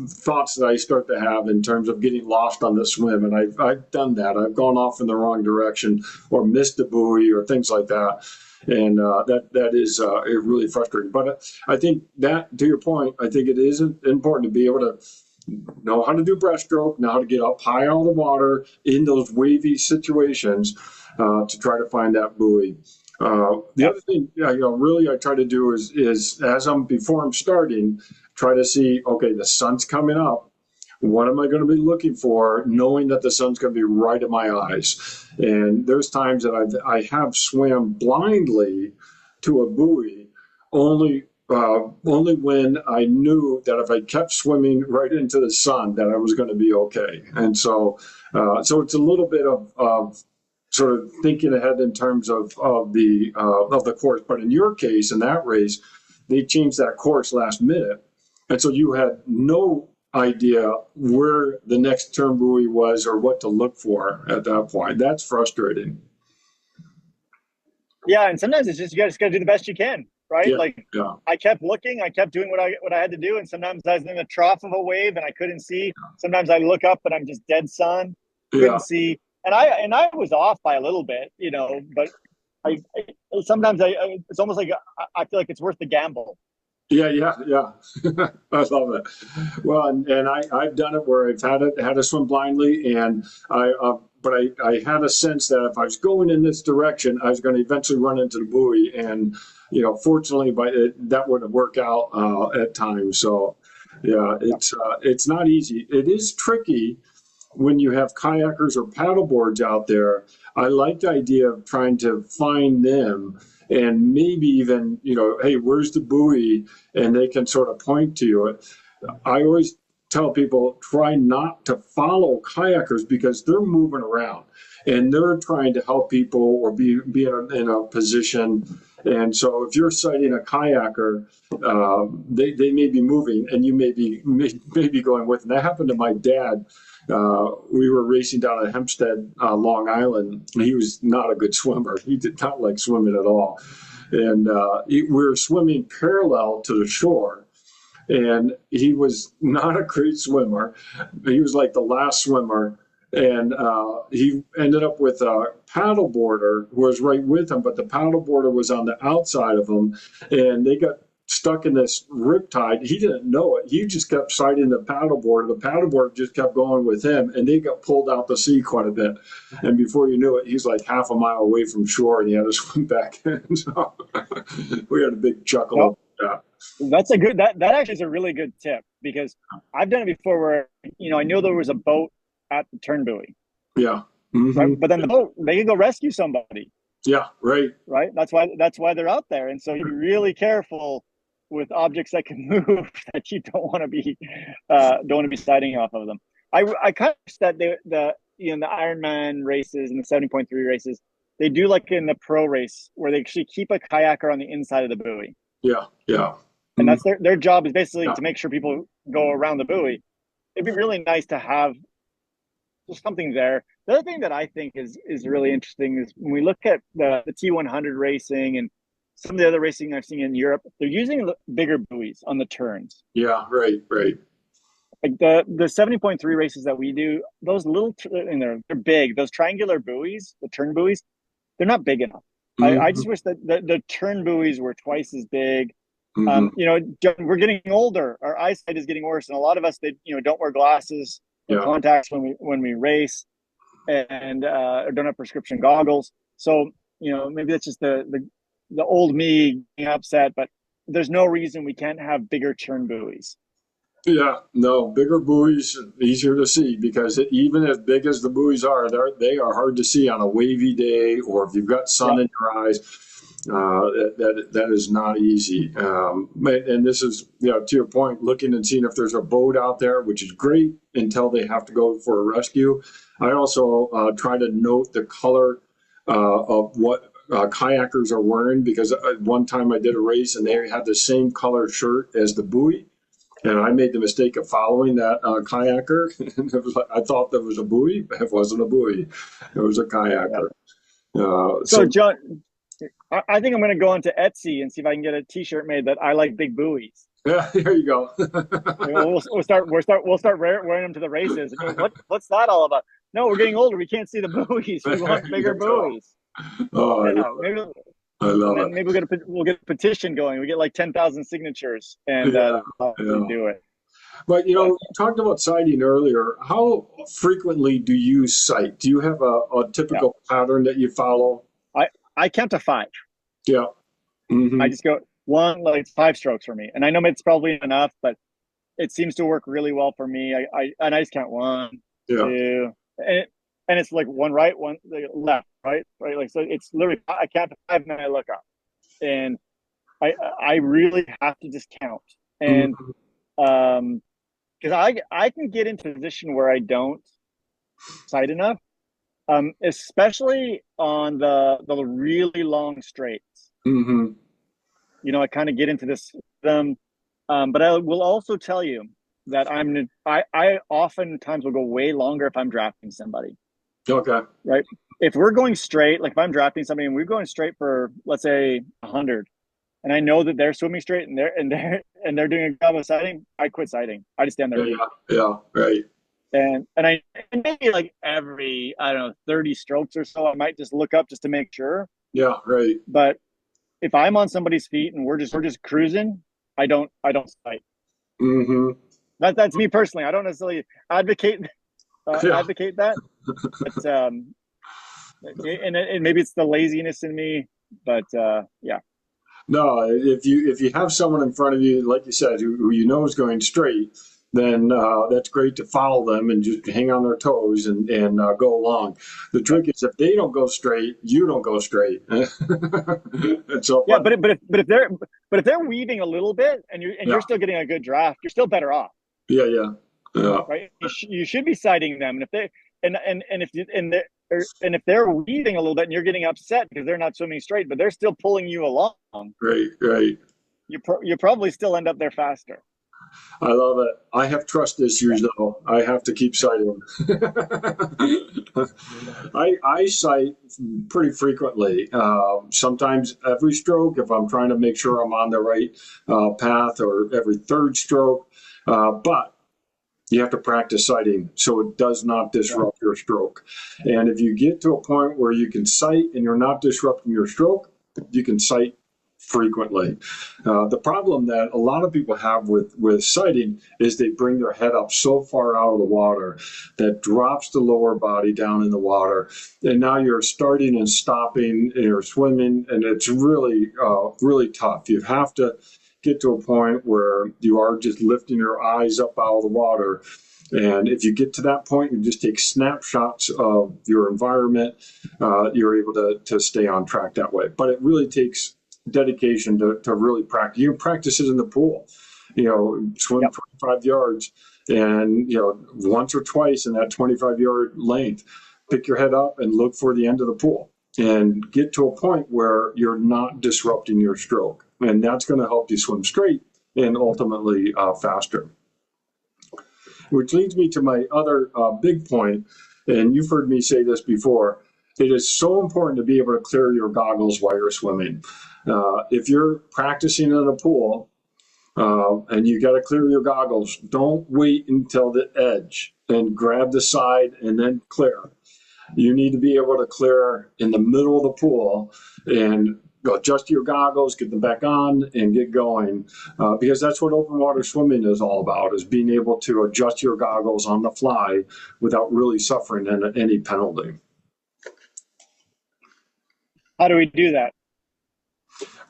thoughts that I start to have in terms of getting lost on the swim. And I've done that. I've gone off in the wrong direction or missed a buoy or things like that. And that is really frustrating. But I think that, to your point, I think it is important to be able to know how to do breaststroke, know how to get up high out of the water in those wavy situations to try to find that buoy. The other thing, really I try to do is before I'm starting, try to see, okay, the sun's coming up. What am I going to be looking for, knowing that the sun's going to be right in my eyes? And there's times that I have swam blindly to a buoy only when I knew that if I kept swimming right into the sun, that I was going to be okay. And so it's a little bit of sort of thinking ahead in terms of the course. But in your case, in that race, they changed that course last minute, and so you had no idea where the next turn buoy was or what to look for at that point. That's frustrating. Yeah, and sometimes it's just you just got to do the best you can, right? Yeah, Like yeah, I kept looking, I kept doing what I had to do, and sometimes I was in the trough of a wave and I couldn't see. Sometimes I look up and I'm just dead sun, yeah. couldn't see, and I was off by a little bit, but sometimes it's almost like I feel like it's worth the gamble. Yeah, yeah, yeah. I love it. Well, and I've done it where I've had to swim blindly, and but I had a sense that if I was going in this direction, I was going to eventually run into the buoy, and fortunately, that wouldn't work out at times. So, yeah, it's not easy. It is tricky when you have kayakers or paddle boards out there. I like the idea of trying to find them and maybe even, hey, where's the buoy? And they can sort of point to you. I always tell people try not to follow kayakers because they're moving around and they're trying to help people or be in a position. And so if you're sighting a kayaker, they may be moving and you may be going with them. That happened to my dad. We were racing down at Hempstead, Long Island. He was not a good swimmer. He did not like swimming at all. And we were swimming parallel to the shore. And he was not a great swimmer. He was like the last swimmer. And he ended up with a paddleboarder who was right with him, but the paddleboarder was on the outside of him. And they got stuck in this riptide. He didn't know it. He just kept sighting the paddleboard. The paddleboard just kept going with him, and they got pulled out to sea quite a bit. And before you knew it, he's like half a mile away from shore, and he had to swim back in. So we had a big chuckle Well, about that. that's a good that actually is a really good tip because I've done it before where I knew there was a boat at the turn buoy, Yeah. right? Hmm. But then the boat they can go rescue somebody, Yeah. Right. right? That's why they're out there, and so you be really careful with objects that can move that you don't want to be sighting off of them. I kind of wish that the Ironman races and the 70.3 races they do like in the pro race where they actually keep a kayaker on the inside of the buoy, Yeah. Yeah. and Mhm. that's their job is basically Yeah. to make sure people go around the buoy. It'd be really nice to have just something there. The other thing that I think is really interesting is when we look at the T100 racing and some of the other racing I've seen in Europe, they're using bigger buoys on the turns. Yeah. Right. Right. Like the 70.3 races that we do, those and they're big. Those triangular buoys, the turn buoys, they're not big enough. I Hmm. just wish that the turn buoys were twice as big. Hmm. We're getting older. Our eyesight is getting worse, and a lot of us that don't wear glasses or Yeah. contacts when we race, and or don't have prescription goggles. So maybe that's just the old me getting upset. But there's no reason we can't have bigger turn buoys. Yeah, no, bigger buoys easier to see because even as big as the buoys are, they are hard to see on a wavy day or if you've got sun Yep. in your eyes. That is not easy. And this is, to your point, looking and seeing if there's a boat out there, which is great until they have to go for a rescue. I also try to note the color of what kayakers are wearing because one time I did a race and they had the same color shirt as the buoy. And I made the mistake of following that kayaker. I thought that was a buoy, but it wasn't a buoy. It was a Yep. kayaker. So So John, I think I'm going to go onto Etsy and see if I can get a T-shirt made that I like big buoys. yeah, there you go. We'll start wearing them to the races. And what's that all about? No, we're getting older. We can't see the buoys. We want There bigger you go. buoys. Oh, Yeah, maybe, I and love then it. maybe we'll get a petition going. We get like 10,000 signatures, and Yeah, I'll yeah. do it. But But you talked about sighting earlier. How frequently do you sight? Do you have a yeah, typical pattern that you follow? I I count to five. Yeah. I Hmm. just go one, like it's five strokes for me, and I know it's probably enough, but it seems to work really well for me. I just count one, Yeah. two, and it's like one right, one like, left, right. Like so, it's literally I count to five and then I look up, and I really have to just count, and Hmm. because I can get into a position where I don't sight enough, especially on the really long straights. Hmm. I kind of get into this rhythm. But I will also tell you that I oftentimes will go way longer if I'm drafting somebody, Okay. right? If we're going straight, like if I'm drafting somebody and we're going straight for let's say 100, and I know that they're swimming straight and they're doing a job of sighting, I quit sighting. I just stand there Yeah. and eat. Yeah. Right. And maybe like every I don't know 30 strokes or so, I might just look up just to make sure. Yeah. Right. But if I'm on somebody's feet and we're just cruising, I don't sight. Hmm. That's me personally. I don't necessarily advocate Yeah. advocate that, but and maybe it's the laziness in me, but yeah, No, if you have someone in front of you, like you said, who you know is going straight, then that's great to follow them and just hang on their toes and go along. The yeah, trick is if they don't go straight, you don't go straight. And so, yeah. but But if they're weaving a little bit and you're yeah, still getting a good draft, you're still better off, yeah, yeah, yeah, right? You should be citing them, and if they and if you- and if they're weaving a little bit and you're getting upset because they're not swimming straight, but they're still pulling you along, right, right. you probably still end up there faster. I love it. I have trust Yeah, issues though. I have to keep citing. I cite pretty frequently. Sometimes every stroke if I'm trying to make sure I'm on the right path, or every third stroke. But you have to practice sighting so it does not yeah, disrupt your stroke. And if you get to a point where you can sight and you're not disrupting your stroke, you can sight frequently. The problem that a lot of people have with sighting is they bring their head up so far out of the water that drops the lower body down in the water, and now you're starting and stopping and you're swimming, and it's really really tough. You have to get to a point where you are just lifting your eyes up out of the water. And if you get to that point, you just take snapshots of your environment, you're able to stay on track that way. But it really takes dedication to really practice. You practice it in the pool, swim yep. 25 yards and, once or twice in that 25-yard length, pick your head up and look for the end of the pool and get to a point where you're not disrupting your stroke. And that's going to help you swim straight and ultimately faster. Which leads me to my other big point, and you've heard me say this before. It is so important to be able to clear your goggles while you're swimming. If you're practicing in a pool and you got to clear your goggles, don't wait until the edge and grab the side and then clear. You need to be able to clear in the middle of the pool and adjust your goggles, get them back on, and get going. Because that's what open water swimming is all about: is being able to adjust your goggles on the fly without really suffering any penalty. How do we do that?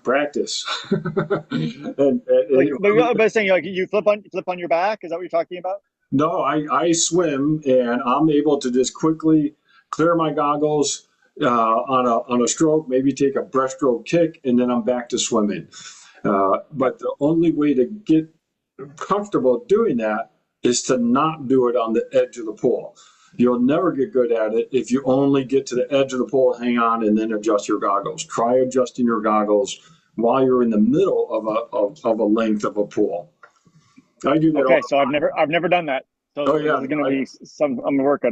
Practice. Like, but saying like you flip on your back. Is that what you're talking about? No, I swim and I'm able to just quickly clear my goggles on a stroke, maybe take a breaststroke kick, and then I'm back to swimming. But the only way to get comfortable doing that is to not do it on the edge of the pool. You'll never get good at it if you only get to the edge of the pool, hang on, and then adjust your goggles. Try adjusting your goggles while you're in the middle of a length of a pool. I do that. Okay, so I've never done that. So Oh yeah, this is going to be some. I'm gonna work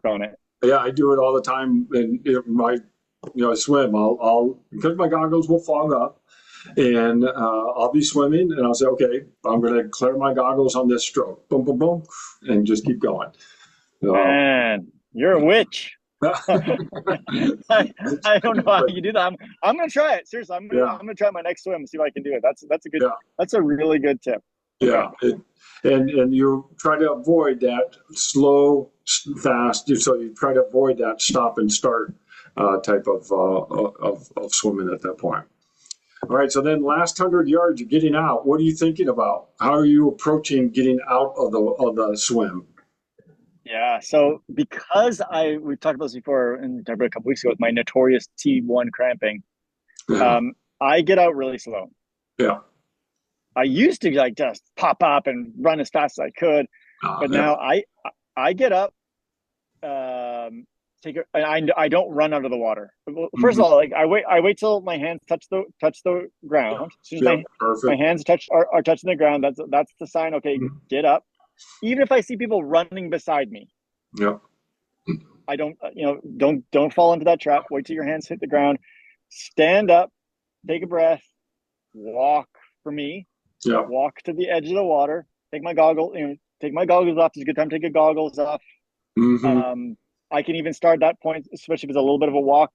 on it. yeah, I do it all the time. And I swim. I'll because my goggles will fog up, and I'll be swimming, and I'll say, okay, I'm going to clear my goggles on this stroke. Boom, boom, boom, and just keep going. Man, you're a witch. I don't know how you do that. I'm gonna try it. Seriously, I'm gonna try my next swim and see if I can do it. That's a good. Yeah. That's a really good tip. Yeah, and you try to avoid that slow, fast. So you try to avoid that stop and start type of swimming at that point. All right, so then last 100 yards, you're getting out. What are you thinking about? How are you approaching getting out of the swim? Yeah. So because we talked about this before and we talked about a couple weeks ago with my notorious T1 cramping, I get out really slow. Yeah. I used to like just pop up and run as fast as I could, but now I get up, I don't run under the water. First of all, like I wait till my hands touch the ground. As soon as my hands are touching the ground, that's the sign. Okay, get up. Even if I see people running beside me, I don't don't fall into that trap. Wait till your hands hit the ground. Stand up, take a breath, walk. For me, walk to the edge of the water. Take my goggles off. It's a good time to take your goggles off. I can even start at that point, especially if it's a little bit of a walk.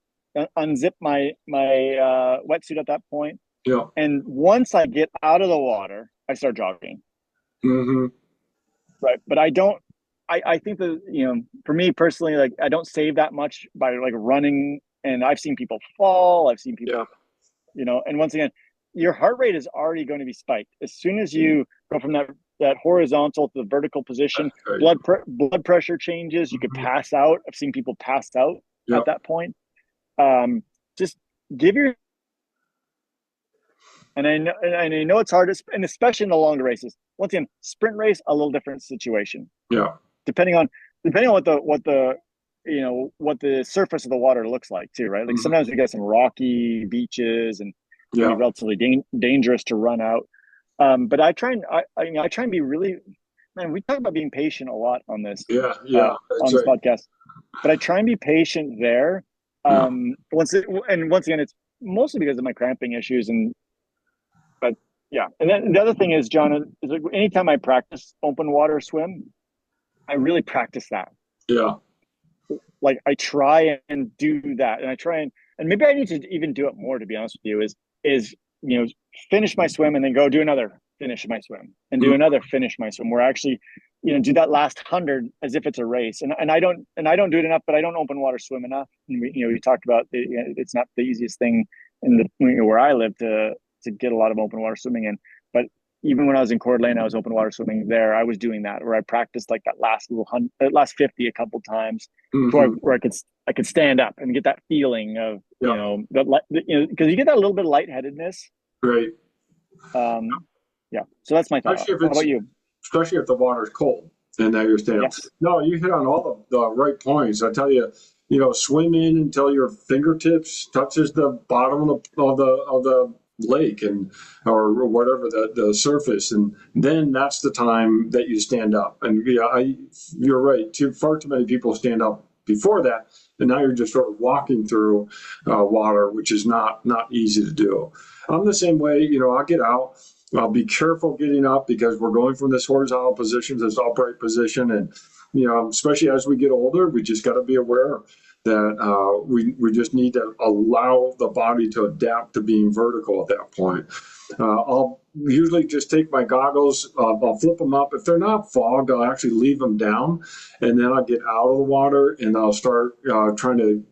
Unzip my wetsuit at that point. Yeah. And once I get out of the water, I start jogging. Right, but I don't. I think that for me personally, like I don't save that much by like running. And I've seen people fall. I've seen people, and once again, your heart rate is already going to be spiked as soon as you go from that horizontal to the vertical position. Blood pressure changes. You could pass out. I've seen people pass out at that point. Just give your and I know it's hard, and especially in the longer races. Once again, sprint race, a little different situation. Yeah. Depending on what the surface of the water looks like too, right? Like sometimes we get some rocky beaches and relatively dangerous to run out. But I try and be really, man, we talk about being patient a lot on this. On this podcast. But I try and be patient there. Once again, it's mostly because of my cramping issues and then the other thing is, John, is like anytime I practice open water swim, I really practice that. Yeah. Like I try and do that, and I try and maybe I need to even do it more, to be honest with you, is finish my swim and then go do another finish my swim and do another finish my swim. Where I actually, do that last 100 as if it's a race. And I don't do it enough, but I don't open water swim enough. And we talked about it's not the easiest thing in where I live to get a lot of open water swimming in. But even when I was in Coeur d'Alene, I was open water swimming there. I was doing that where I practiced like that last 50 a couple times where I could stand up and get that feeling of because you get that little bit of lightheadedness. Right. So that's my thought. How about you? Especially if the water's cold and now you're standing. Yes. No, you hit on all the right points. I tell you, swim in until your fingertips touches the bottom of the lake or whatever the surface, and then that's the time that you stand up. And you're right. Far too many people stand up before that, and now you're just sort of walking through water, which is not easy to do. I'm the same way. I'll get out. I'll be careful getting up because we're going from this horizontal position to this upright position, and especially as we get older, we just got to be aware that we just need to allow the body to adapt to being vertical at that point. I'll usually just take my goggles, I'll flip them up. If they're not fogged, I'll actually leave them down, and then I'll get out of the water and I'll start trying to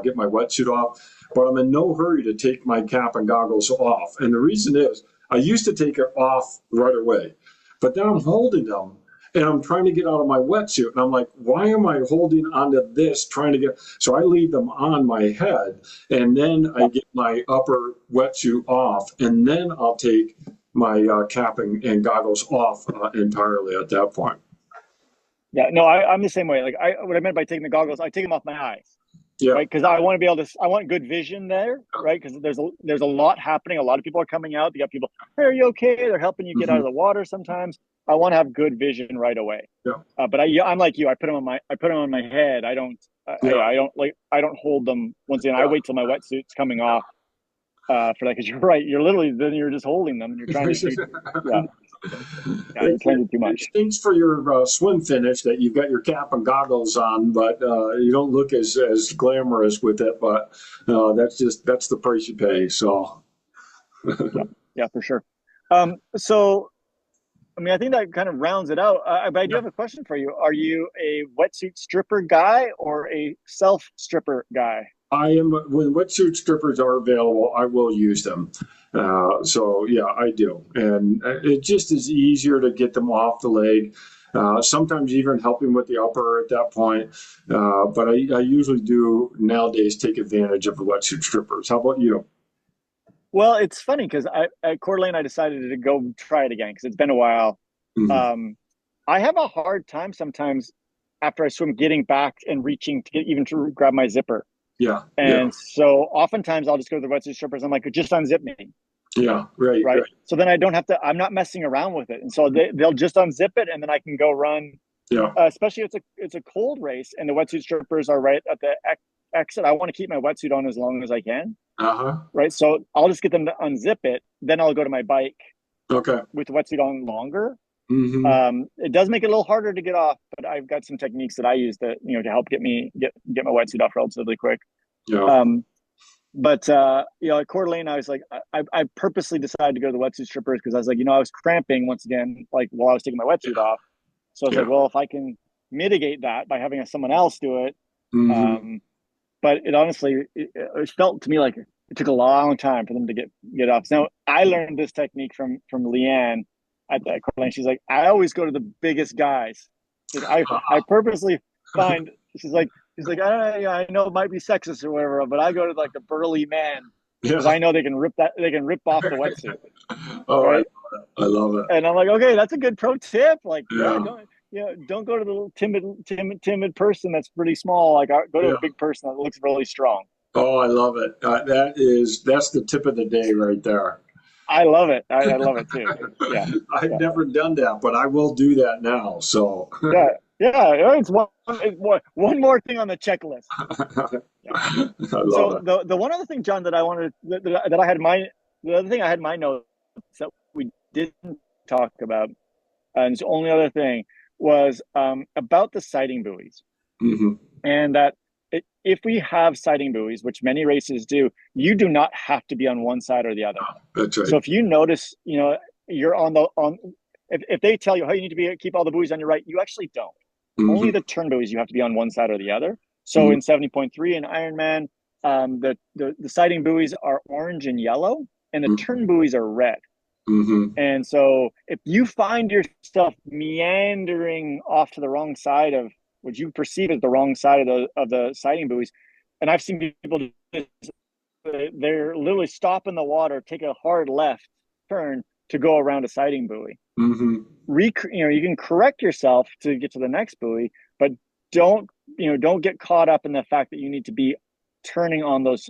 get my wetsuit off. but I'm in no hurry to take my cap and goggles off. And the reason is I used to take it off right away, but then I'm holding them and I'm trying to get out of my wetsuit. And I'm like, why am I holding onto this, trying to get? So I leave them on my head, and then I get my upper wetsuit off, and then I'll take my cap and goggles off entirely at that point. Yeah, no, I'm the same way. Like what I meant by taking the goggles, I take them off my eyes, Yeah. right? Because I want to be able to, I want good vision there, right? Because there's a lot happening. A lot of people are coming out. You got people, hey, are you okay? They're helping you get out of the water sometimes. I want to have good vision right away. Yeah. But I'm like you. I put them on my head. I don't. I don't hold them. Once again, I wait till my wetsuit's coming off for that. Because you're right. You're just holding them and you're trying to. Yeah. Yeah, you're trying to do too much. It stinks for your swim finish that you've got your cap and goggles on, but you don't look as glamorous with it. But that's the price you pay. So yeah, for sure. So I mean, I think that kind of rounds it out. But I do have a question for you. Are you a wetsuit stripper guy or a self stripper guy? I am. When wetsuit strippers are available, I will use them. So yeah, I do, and it just is easier to get them off the leg. Sometimes even helping with the upper at that point. But I usually do nowadays take advantage of the wetsuit strippers. How about you? Well, it's funny because at Coeur d'Alene, I decided to go try it again because it's been a while. Mhm. I have a hard time sometimes after I swim getting back and reaching to get even to grab my zipper. Yeah, yeah, And so oftentimes I'll just go to the wetsuit strippers. I'm like, just unzip me, yeah. Right, right? right. So then I don't have to. I'm not messing around with it, and so they'll just unzip it, and then I can go run. Yeah. Especially if it's a cold race, and the wetsuit strippers are right at the exit. I want to keep my wetsuit on as long as I can. Uh-huh. Right. So I'll just get them to unzip it. Then I'll go to my bike Okay. with the wetsuit on longer. Hmm. It does make it a little harder to get off, but I've got some techniques that I use that, to help get my wetsuit off relatively quick. Yeah. But at Coeur d'Alene, I was like, I purposely decided to go to the wetsuit strippers because I was like, I was cramping once again, like while I was taking my wetsuit off. So I was like, well, if I can mitigate that by having someone else do it. Hmm. But it honestly, it felt to me like it took a long time for them to get off. Now I learned this technique from Leanne at Coeur d'Alene. She's like, I always go to the biggest guys. I purposely find. She's like, I know it might be sexist or whatever, but I go to like the burly man because Yeah. I know they can rip off the wetsuit. Oh, Right? I love it. And I'm like, okay, that's a good pro tip. Like, Yeah. don't go to the little timid person that's pretty small. Like, go to Yeah. a big person that looks really strong. Oh, I love it. That's the tip of the day right there. I love it. I love it too. Yeah, I've yeah, never done that, but I will do that now. So yeah, yeah. It's one more thing on the checklist. Yeah. I So love it. the one other thing, John, that I wanted that I had the other thing I had in my notes that we didn't talk about, and the only other thing was about the sighting buoys, Hmm. and that if we have sighting buoys, which many races do, you do not have to be on one side or the other. That's right. So if you notice, you're on if they tell you, hey, you need to keep all the buoys on your right, you actually don't. Only Hmm. the turn buoys you have to be on one side or the other. So in 70.3 in Ironman, the sighting buoys are orange and yellow, and the turn buoys are red. Hmm. And so if you find yourself meandering off to the wrong side of what you perceive as the wrong side of the sighting buoys, and I've seen people do this, they're literally stop in the water, take a hard left turn to go around a sighting buoy. Hmm. You can correct yourself to get to the next buoy, but don't get caught up in the fact that you need to be turning on those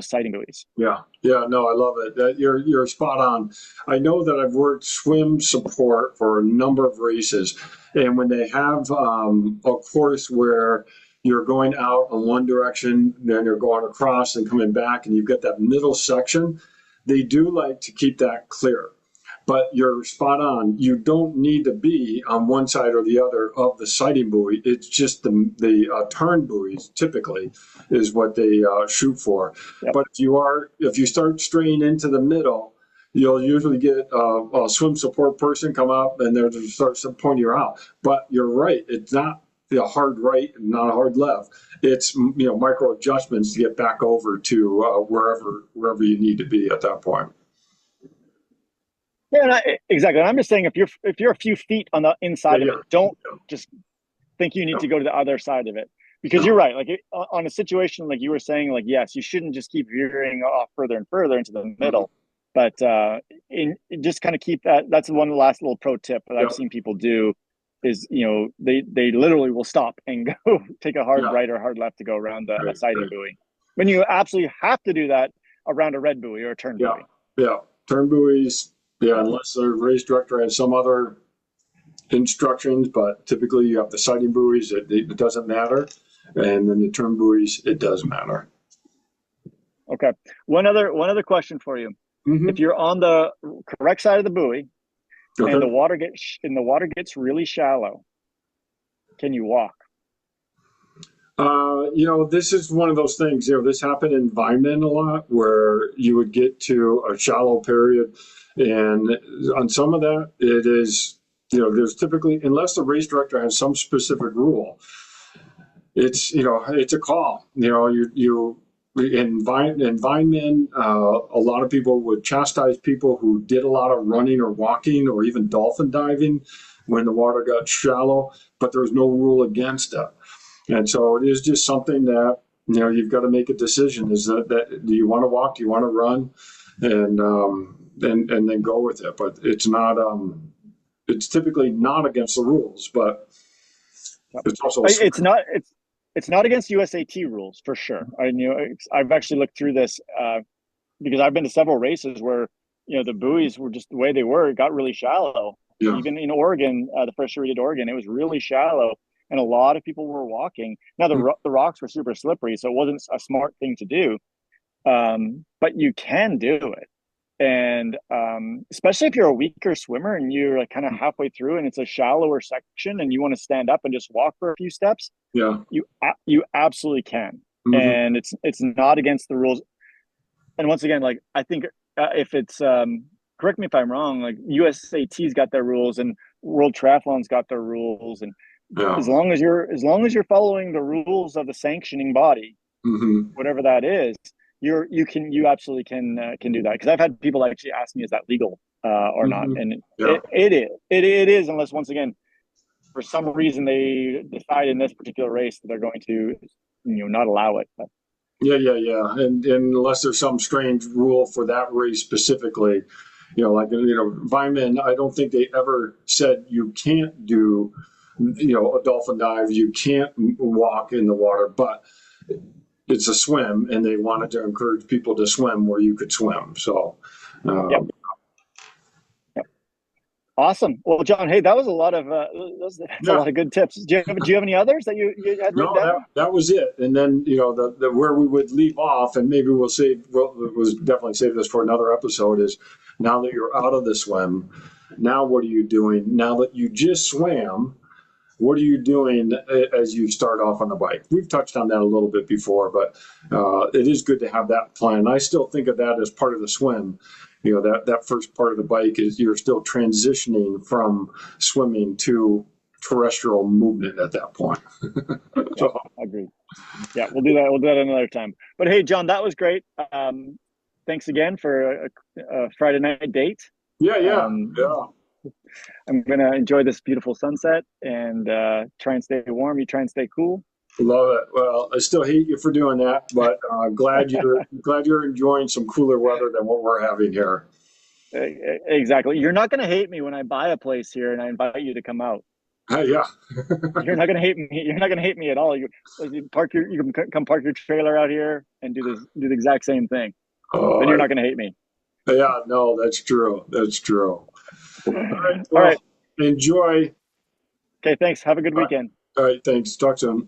sighting buoys. Yeah, yeah, no, I love it. You're spot on. I know that I've worked swim support for a number of races, and when they have a course where you're going out in one direction, then you're going across and coming back, and you've got that middle section, they do like to keep that clear. But you're spot on. You don't need to be on one side or the other of the sighting buoy. It's just the turn buoys typically is what they shoot for. Yep. But if you start straying into the middle, you'll usually get a swim support person come up and they'll just start to point you out. But you're right. It's not hard right and not a hard left. It's micro adjustments to get back over to wherever you need to be at that point. Yeah, exactly. And I'm just saying, if you're a few feet on the inside of it, don't just think you need to go to the other side of it, because you're right. Like on a situation like you were saying, like yes, you shouldn't just keep veering off further and further into the middle, but just kind of keep that. That's one last little pro tip that I've seen people do is they literally will stop and go take a hard right or hard left to go around a siding buoy when you absolutely have to do that around a red buoy or a turn buoy. Yeah, turn buoys. Yeah, unless the race director has some other instructions, but typically you have the siding buoys, it doesn't matter. And then the turn buoys, it does matter. Okay. One other question for you. Mm-hmm. If you're on the correct side of the buoy and the water gets really shallow, can you walk? This is one of those things, this happened in Vineland a lot where you would get to a shallow period. And on some of that, it is, there's typically, unless the race director has some specific rule, it's a call. In Vineland, a lot of people would chastise people who did a lot of running or walking or even dolphin diving when the water got shallow, but there's no rule against it. And so it is just something that you've got to make a decision. Is that do you want to walk? Do you want to run? And then go with it. But it's not. It's typically not against the rules, but it's also it's not against USAT rules for sure. I've actually looked through this because I've been to several races where the buoys were just the way they were. It got really shallow. Yeah. Even in Oregon, the first year we did Oregon, it was really shallow. And a lot of people were walking. Now, the rocks were super slippery, so it wasn't a smart thing to do. But you can do it. And especially if you're a weaker swimmer and you're like kind of halfway through and it's a shallower section and you want to stand up and just walk for a few steps, you absolutely can. Mm-hmm. And it's not against the rules. And once again, like I think if it's correct me if I'm wrong, like USAT's got their rules and World Triathlon's got their rules, and as long as you're following the rules of the sanctioning body, mm-hmm. whatever that is, you absolutely can do that. Because I've had people actually ask me, is that legal or mm-hmm. not? And it is, unless once again, for some reason they decide in this particular race that they're going to not allow it. But. Yeah. And unless there's some strange rule for that race specifically, Vineland, I don't think they ever said you can't do a dolphin dive, you can't walk in the water, but it's a swim, and they wanted to encourage people to swim where you could swim. So, Yep. Awesome. Well, John, hey, that was a lot of a lot of good tips. Do you have any others that you had written down? No, that was it. And then the where we would leave off, and maybe we'll definitely save this for another episode. Is now that you're out of the swim, now what are you doing? Now that you just swam, what are you doing as you start off on the bike? We've touched on that a little bit before, but it is good to have that plan. I still think of that as part of the swim. That first part of the bike is you're still transitioning from swimming to terrestrial movement at that point. So, agreed. Yeah, we'll do that. We'll do that another time. But hey, John, that was great. Thanks again for a Friday night date. Yeah. I'm going to enjoy this beautiful sunset and try and stay warm. You try and stay cool. Love it. Well, I still hate you for doing that, but glad you're enjoying some cooler weather than what we're having here. Exactly. You're not going to hate me when I buy a place here and I invite you to come out. Yeah. You're not going to hate me. You're not going to hate me at all. You can come park your trailer out here and do the exact same thing. Then you're not going to hate me. Yeah, no, that's true. That's true. All right. All right. Enjoy. Okay, thanks. Have a good weekend. All right, thanks. Talk soon.